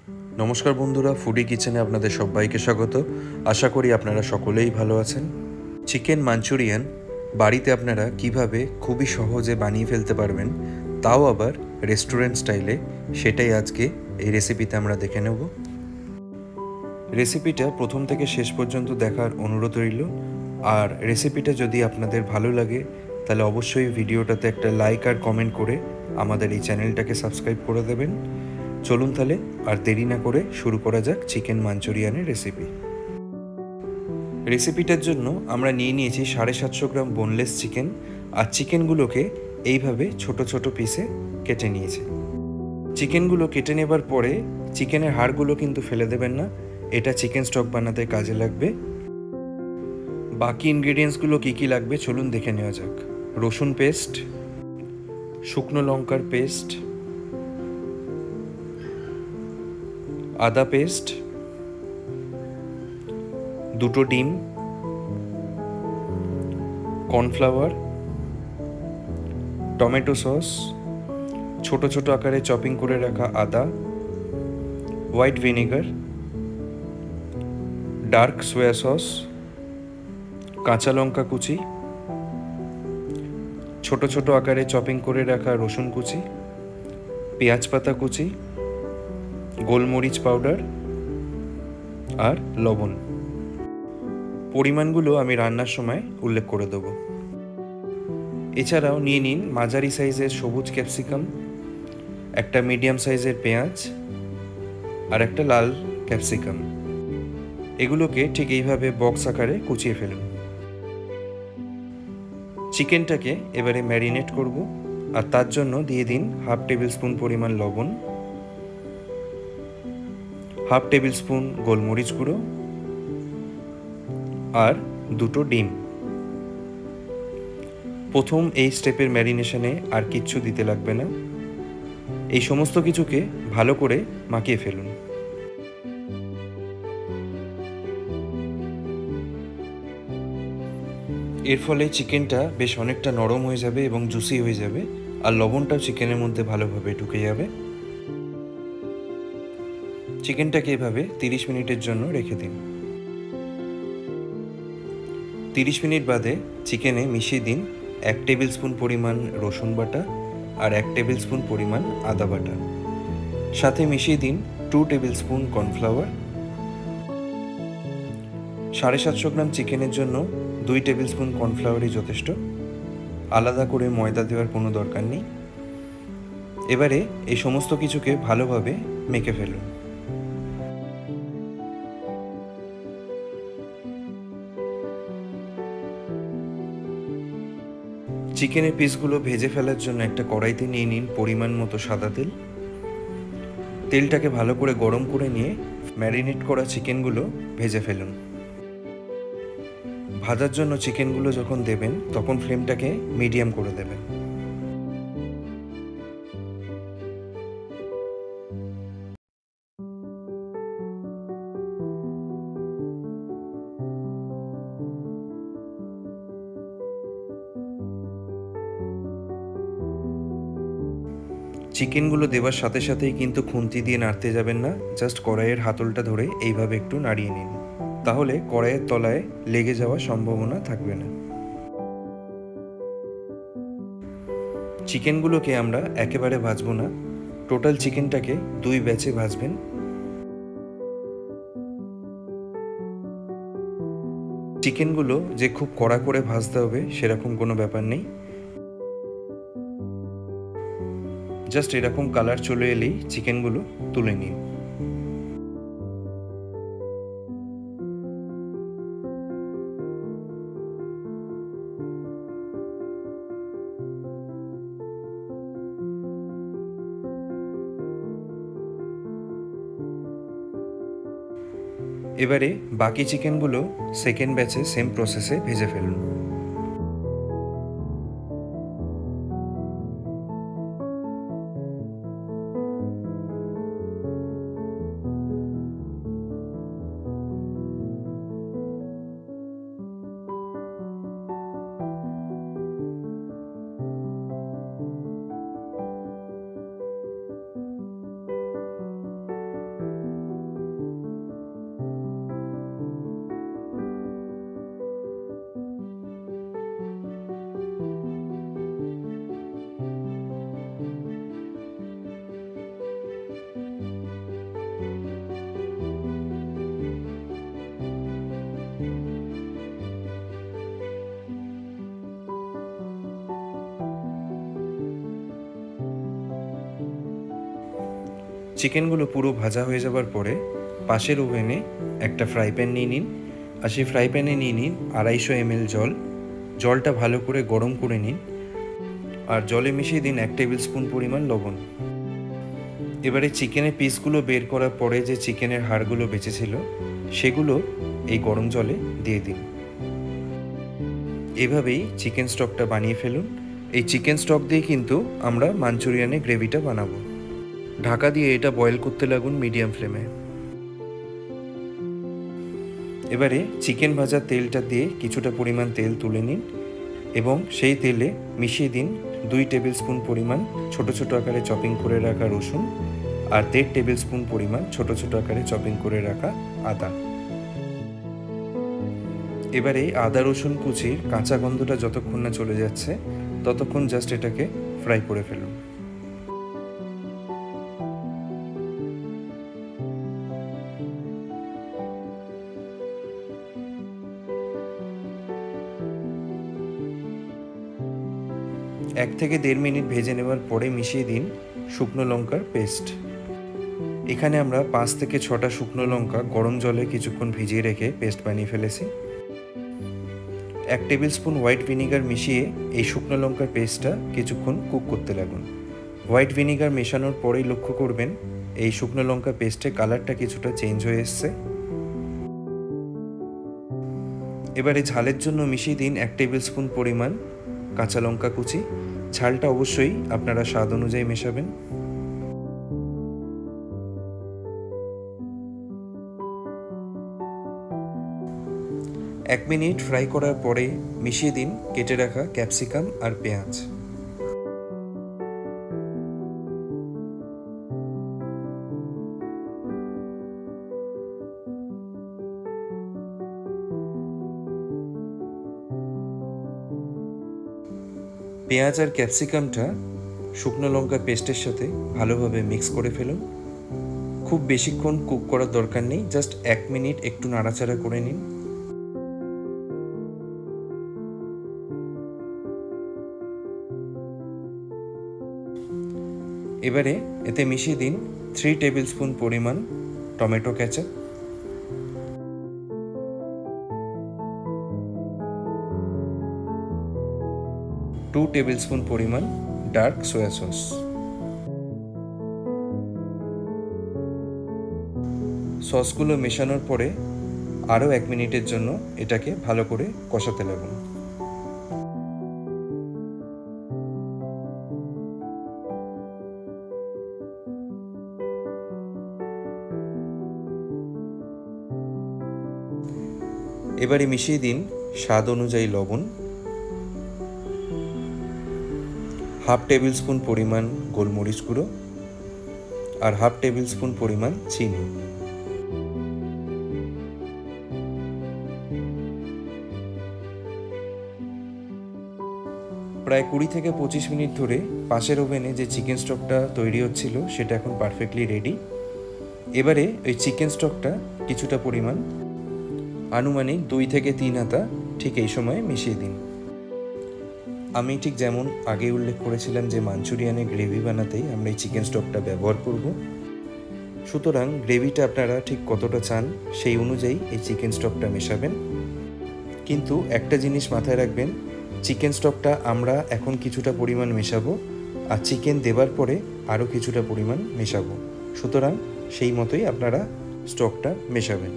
নমস্কার বন্ধুরা, ফুডি কিচেনে আপনাদের সবাইকে স্বাগত। আশা করি আপনারা সকলেই ভালো আছেন। চিকেন মাঞ্চুরিয়ান বাড়িতে আপনারা কিভাবে খুবই সহজে বানিয়ে ফেলতে পারবেন, তাও আবার রেস্টুরেন্ট স্টাইলে, সেটাই আজকে এই রেসিপিতে আমরা দেখে নেব। রেসিপিটা প্রথম থেকে শেষ পর্যন্ত দেখার অনুরোধ রইল। আর রেসিপিটা যদি আপনাদের ভালো লাগে তাহলে অবশ্যই ভিডিওটাতে একটা লাইক আর কমেন্ট করে আমাদের এই চ্যানেলটাকে সাবস্ক্রাইব করে দেবেন। চলুন তাহলে আর দেরি না করে শুরু করা যাক চিকেন মাঞ্চুরিয়ানের রেসিপিটার জন্য আমরা নিয়ে নিয়েছি 750 গ্রাম বোনলেস চিকেন। আর চিকেনগুলোকে এইভাবে ছোট ছোট পিসে কেটে নিয়েছি। চিকেনগুলো কেটে নেবার পরে চিকেনের হাড়গুলো কিন্তু ফেলে দেবেন না, এটা চিকেন স্টক বানাতে কাজে লাগবে। বাকি ইনগ্রেডিয়েন্টসগুলো কী কী লাগবে চলুন দেখে নেওয়া যাক। রসুন পেস্ট, শুকনো লঙ্কার পেস্ট, আদা পেস্ট, দুটো ডিম, কর্নফ্লাওয়ার, টমেটো সস, ছোট ছোট আকারে চপিং করে রাখা আদা, হোয়াইট ভিনেগার, ডার্ক সোয়া সস, কাঁচা লঙ্কা কুচি, ছোট ছোট আকারে চপিং করে রাখা রসুন কুচি, পেঁয়াজ পাতা কুচি, গোলমরিচ পাউডার আর লবণ। পরিমাণগুলো আমি রান্নার সময় উল্লেখ করে দেব। এছাড়াও নিয়ে নিন মাঝারি সাইজের সবুজ ক্যাপসিকাম, একটা মিডিয়াম সাইজের পেঁয়াজ আর একটা লাল ক্যাপসিকাম। এগুলোকে ঠিক এইভাবে বক্স আকারে কুচিয়ে ফেলুন। চিকেনটাকে এবারে ম্যারিনেট করব, আর তার জন্য দিয়ে দিন হাফ টেবিল স্পুন পরিমাণ লবণ, হাফ টেবিল স্পুন গোলমরিচ গুঁড়ো আর দুটো ডিম। প্রথম এই স্টেপের ম্যারিনেশনে আর কিচ্ছু দিতে লাগবে না। এই সমস্ত কিছুকে ভালো করে মাখিয়ে ফেলুন। এর ফলে চিকেনটা বেশ অনেকটা নরম হয়ে যাবে এবং জুসি হয়ে যাবে, আর লবণটাও চিকেনের মধ্যে ভালোভাবে ঢুকে যাবে। চিকেনটাকে এভাবে 30 মিনিটের জন্য রেখে দিন। 30 মিনিট বাদে চিকেনে মিশিয়ে দিন 1 টেবিল স্পুন পরিমাণ রসুন বাটা আর 1 টেবিল স্পুন পরিমাণ আদা বাটা। সাথে মিশিয়ে দিন 2 টেবিল স্পুন কর্নফ্লাওয়ার। 750 গ্রাম চিকেনের জন্য 2 টেবিল স্পুন কর্নফ্লাওয়ারই যথেষ্ট, আলাদা করে ময়দা দেওয়ার কোনো দরকার নেই। এবারে এই সমস্ত কিছুকে ভালোভাবে মেখে ফেলুন। চিকেনের পিসগুলো ভেজে ফেলার জন্য একটা কড়াইতে নিয়ে নিন পরিমাণ মতো সাদা তেল। তেলটাকে ভালো করে গরম করে নিয়ে ম্যারিনেট করা চিকেনগুলো ভেজে ফেলুন। ভাজার জন্য চিকেনগুলো যখন দেবেন তখন ফ্লেমটাকে মিডিয়াম করে দেবেন। চিকেনগুলো দেওয়ার সাথে সাথেই কিন্তু খুন্তি দিয়ে নাড়তে যাবেন না, জাস্ট কড়াইয়ের হাতলটা ধরে এইভাবে একটু নাড়িয়ে নিন, তাহলে কড়াইয়ের তলায় লেগে যাওয়ার সম্ভাবনা থাকবে না। চিকেনগুলোকে আমরা একেবারে ভাজবো না, টোটাল চিকেনটাকে 2 ব্যাচে ভাজবেন। চিকেনগুলো যে খুব কড়া করে ভাজতে হবে সেরকম কোনো ব্যাপার নেই, জাস্ট এরকম কালার চলে এলেই চিকেনগুলো তুলে নিন। এবারে বাকি চিকেনগুলো সেকেন্ড ব্যাচে সেম প্রসেসে ভেজে ফেলুন। চিকেনগুলো পুরো ভাজা হয়ে যাবার পরে পাশের ওভেনে একটা ফ্রাই প্যান নিয়ে নিন, আর সেই ফ্রাই প্যানে নিয়ে নিন 250 ml জল। জলটা ভালো করে গরম করে নিন, আর জলে মিশিয়ে দিন 1 টেবিল স্পুন পরিমাণ লবণ। এবারে চিকেনের পিসগুলো বের করার পরে যে চিকেনের হাড়গুলো বেঁচেছিল সেগুলো এই গরম জলে দিয়ে দিন। এভাবেই চিকেন স্টকটা বানিয়ে ফেলুন। এই চিকেন স্টক দিয়ে কিন্তু আমরা মাঞ্চুরিয়ানের গ্রেভিটা বানাবো। ঢাকা দিয়ে এটা বয়েল করতে লাগুন মিডিয়াম ফ্লেমে। এবারে চিকেন ভাজার তেলটা দিয়ে কিছুটা পরিমাণ তেল তুলে নিন এবং সেই তেলে মিশিয়ে দিন 2 টেবিল স্পুন পরিমাণ ছোট ছোট আকারে চপিং করে রাখা রসুন আর 1.5 টেবিল স্পুন পরিমাণ ছোট ছোট আকারে চপিং করে রাখা আদা। এবারে আদা রসুন কুচির কাঁচা গন্ধটা যতক্ষণ না চলে যাচ্ছে ততক্ষণ জাস্ট এটাকে ফ্রাই করে ফেলুন। এক থেকে 1.5 মিনিট ভেজে নেওয়ার পরে মিশিয়ে দিন শুকনো লঙ্কার পেস্ট। এখানে আমরা 5 থেকে 6টা শুকনো লঙ্কা গরম জলে কিছুক্ষণ ভিজিয়ে রেখে পেস্ট বানিয়ে ফেলেছি। 1 টেবিল স্পুন হোয়াইট ভিনিগার মিশিয়ে এই শুকনো লঙ্কার পেস্টটা কিছুক্ষণ কুক করতে লাগুন। হোয়াইট ভিনিগার মেশানোর পরেই লক্ষ্য করবেন এই শুকনো লঙ্কা পেস্টের কালারটা কিছুটা চেঞ্জ হয়ে এসছে। এবারে ঝালের জন্য মিশিয়ে দিন 1 টেবিল স্পুন পরিমাণ কাঁচা লঙ্কা কুচি। ঝালটা অবশ্যই আপনারা স্বাদ অনুযায়ী মেশাবেন। এক মিনিট ফ্রাই করার পরে মিশিয়ে দিন কেটে রাখা ক্যাপসিকাম আর পেঁয়াজ। পেঁয়াজ আর ক্যাপসিকামটা শুকনো লঙ্কার পেস্টের সাথে ভালোভাবে মিক্স করে ফেলুন। খুব বেশিক্ষণ কুক করার দরকার নেই, জাস্ট 1 মিনিট একটু নাড়াচাড়া করে নিন। এবারে এতে মিশিয়ে দিন 3 টেবিল স্পুন পরিমাণ টমেটো কেচাপ, 2 টেবিল স্পুন পরিমাণ ডার্ক সোয়া সস। সসগুলো মেশানোর পরে আরও 1 মিনিটের জন্য এটাকে ভালো করে কষাতে লাগুন। এবারে মিশিয়ে দিন স্বাদ অনুযায়ী লবণ, 1/2 টেবিল স্পুন পরিমাণ গোলমরিচ গুঁড়ো আর 1/2 টেবিল স্পুন পরিমাণ চিনি। প্রায় 20 থেকে 25 মিনিট ধরে পাশের ওভেনে যে চিকেন স্টকটা তৈরি হচ্ছিল সেটা এখন পারফেক্টলি রেডি। এবারে ওই চিকেন স্টকটা কিছুটা পরিমাণ আনুমানিক 2 থেকে 3 হাতা ঠিক এই সময়ে মিশিয়ে দিন। আমি ঠিক যেমন আগে উল্লেখ করেছিলাম যে মাঞ্চুরিয়ানের গ্রেভি বানাতেই আমরা এই চিকেন স্টকটা ব্যবহার করব, সুতরাং গ্রেভিটা আপনারা ঠিক কতটা চান সেই অনুযায়ী এই চিকেন স্টকটা মেশাবেন। কিন্তু একটা জিনিস মাথায় রাখবেন, চিকেন স্টকটা আমরা এখন কিছুটা পরিমাণ মেশাবো আর চিকেন দেবার পরে আরও কিছুটা পরিমাণ মেশাবো, সুতরাং সেই মতোই আপনারা স্টকটা মেশাবেন।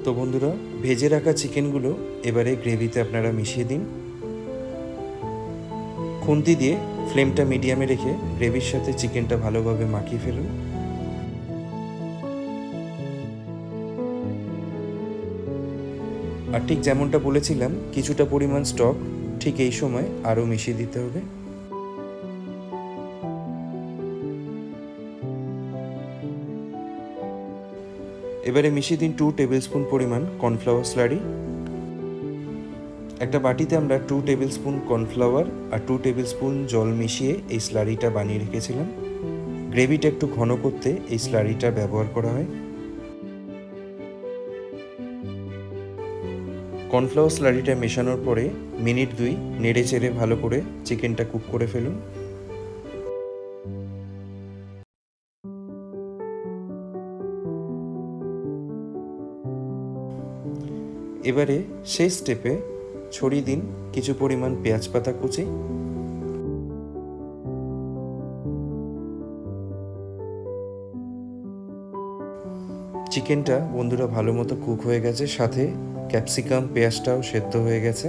তো বন্ধুরা, ভেজে রাখা চিকেনগুলো এবারে গ্রেভিতে আপনারা মিশিয়ে দিন। খুন্তি দিয়ে ফ্লেমটা মিডিয়ামে রেখে গ্রেভির সাথে চিকেনটা ভালোভাবে মাখিয়ে ফেলুন। আর ঠিক যেমনটা বলেছিলাম কিছুটা পরিমাণ স্টক ঠিক এই সময় আরও মিশিয়ে দিতে হবে। এবারে মিশিয়ে দিন 2 টেবিল স্পুন পরিমাণ কর্নফ্লাওয়ার স্লারি। একটা বাটিতে আমরা 2 টেবিল স্পুন কর্নফ্লাওয়ার আর 2 টেবিল স্পুন জল মিশিয়ে এই স্লারিটা বানিয়ে রেখেছিলাম। গ্রেভিটা একটু ঘন করতে এই স্লারিটা ব্যবহার করা হয়। কর্নফ্লাওয়ার স্লারিটা মেশানোর পরে মিনিট 2 নেড়ে চেড়ে ভালো করে চিকেনটা কুক করে ফেলুন। এবারে সেই স্টেপে ছড়িয়ে দিন কিছু পরিমাণ পেঁয়াজ পাতা কুচি, চিকেনটা বন্ধুরা ভালো মতো কুক হয়ে গেছে, সাথে ক্যাপসিকাম পেঁয়াজটাও সেদ্ধ হয়ে গেছে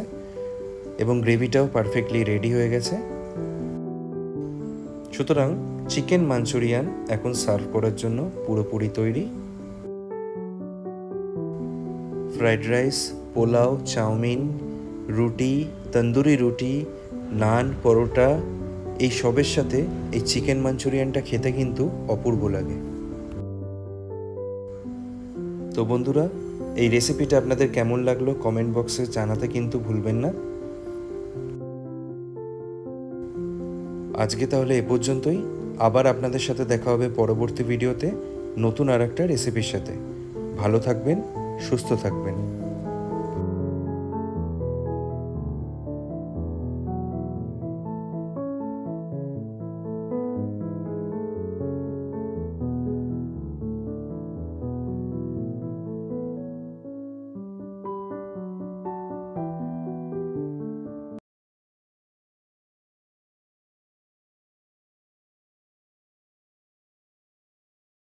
এবং গ্রেভিটাও পারফেক্টলি রেডি হয়ে গেছে। সুতরাং চিকেন মাঞ্চুরিয়ান এখন সার্ভ করার জন্য পুরোপুরি তৈরি। ফ্রাইড রাইস, পোলাও, চাউমিন, রুটি, তন্দুরি রুটি, নান, পরোটা এই সবের সাথে এই চিকেন মাঞ্চুরিয়ানটা খেতে কিন্তু অপূর্ব লাগে। তো বন্ধুরা, এই রেসিপিটা আপনাদের কেমন লাগলো কমেন্ট বক্সে জানাতে কিন্তু ভুলবেন না। আজকে তাহলে এ পর্যন্তই। আবার আপনাদের সাথে দেখা হবে পরবর্তী ভিডিওতে নতুন আর একটা রেসিপির সাথে। ভালো থাকবেন, সুস্থ থাকবেন।